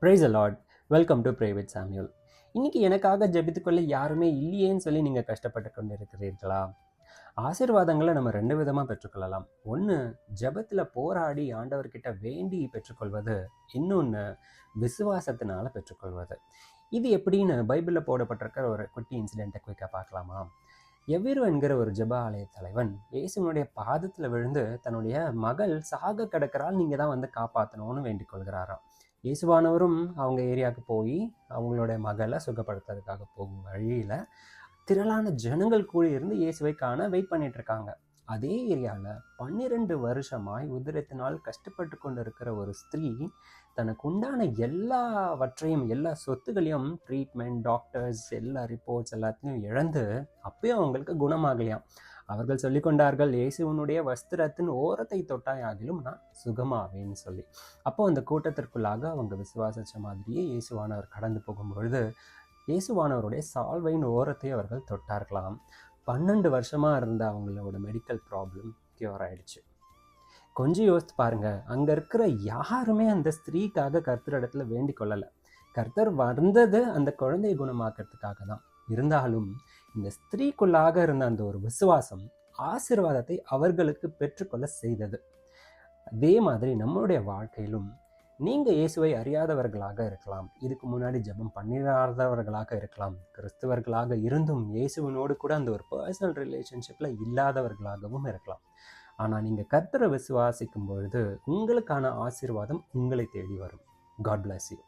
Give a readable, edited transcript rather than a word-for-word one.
Price a lot. Welcome to pray with Samuel. இன்னைக்கு எனக்காக ஜெபித்துக்கொள்ள யாருமே இல்லையேன்னு சொல்லி நீங்கள் கஷ்டப்பட்டு கொண்டு இருக்கிறீர்களா? ஆசீர்வாதங்களை நம்ம ரெண்டு விதமாக பெற்றுக்கொள்ளலாம். ஒன்று, ஜெபத்தில் போராடி ஆண்டவர்கிட்ட வேண்டி பெற்றுக்கொள்வது. இன்னொன்று, விசுவாசத்தினால பெற்றுக்கொள்வது. இது எப்படின்னு பைபிளில் போடப்பட்டிருக்கிற ஒரு குட்டி இன்சிடென்ட்டை குயிக்காக பார்க்கலாமா? எவ்விரு என்கிற ஒரு ஜெப ஆலய தலைவன் இயேசுனுடைய பாதத்தில் விழுந்து தன்னுடைய மகள் சாக கிடக்கிறாள், நீங்கள் தான் வந்து காப்பாற்றணும்னு வேண்டிக் கொள்கிறாராம். இயேசுவானவரும் அவங்க ஏரியாவுக்கு போய் அவங்களோட மகளை சுகப்படுத்துறதுக்காக போகும் வழியில் திரளான ஜனங்கள் கூடி இருந்து இயேசுவை காண வெயிட் பண்ணிட்டு இருக்காங்க. அதே ஏரியாவில் 12 வருஷமாய் உதிரத்தினால் கஷ்டப்பட்டு கொண்டு இருக்கிற ஒரு ஸ்திரீ தனக்கு உண்டான எல்லாவற்றையும், எல்லா சொத்துகளையும், ட்ரீட்மெண்ட், டாக்டர்ஸ், எல்லா ரிப்போர்ட்ஸ் எல்லாத்தையும் இழந்து அப்பயும் அவங்களுக்கு குணமாகலையாம். அவர்கள் சொல்லி கொண்டார்கள், இயேசுவனுடைய வஸ்திரத்தின் ஓரத்தை தொட்டாயாகிலும் நான் சுகமாவேன்னு சொல்லி. அப்போ அந்த கூட்டத்திற்குள்ளாக அவங்க விசுவாசிச்ச மாதிரியே இயேசுவானவர் கடந்து போகும்பொழுது இயேசுவானவருடைய சால்வையின் ஓரத்தை அவர்கள் தொட்டார்களாம். 12 வருஷமாக இருந்த அவங்களோட மெடிக்கல் ப்ராப்ளம் கியூர் ஆயிடுச்சு. கொஞ்சம் யோசித்து பாருங்க, அங்கே இருக்கிற யாருமே அந்த ஸ்திரீக்காக கர்த்தர் இடத்துல வேண்டிக் கொள்ளலை. கர்த்தர் வந்தது அந்த குழந்தையை குணமாக்கிறதுக்காக தான். இருந்தாலும் இந்த ஸ்திரீக்குள்ளாக இருந்த அந்த ஒரு விசுவாசம் ஆசீர்வாதத்தை அவர்களுக்கு பெற்றுக்கொள்ள செய்தது. அதே மாதிரி நம்மளுடைய வாழ்க்கையிலும் நீங்கள் இயேசுவை அறியாதவர்களாக இருக்கலாம், இதுக்கு முன்னாடி ஜெபம் பண்ணிடாதவர்களாக இருக்கலாம், கிறிஸ்தவர்களாக இருந்தும் இயேசுவனோடு கூட அந்த ஒரு பர்சனல் ரிலேஷன்ஷிப்பில் இல்லாதவர்களாகவும் இருக்கலாம். ஆனால் நீங்கள் கர்த்தரை விசுவாசிக்கும் பொழுது உங்களுக்கான ஆசீர்வாதம் உங்களை தேடி வரும். God bless you.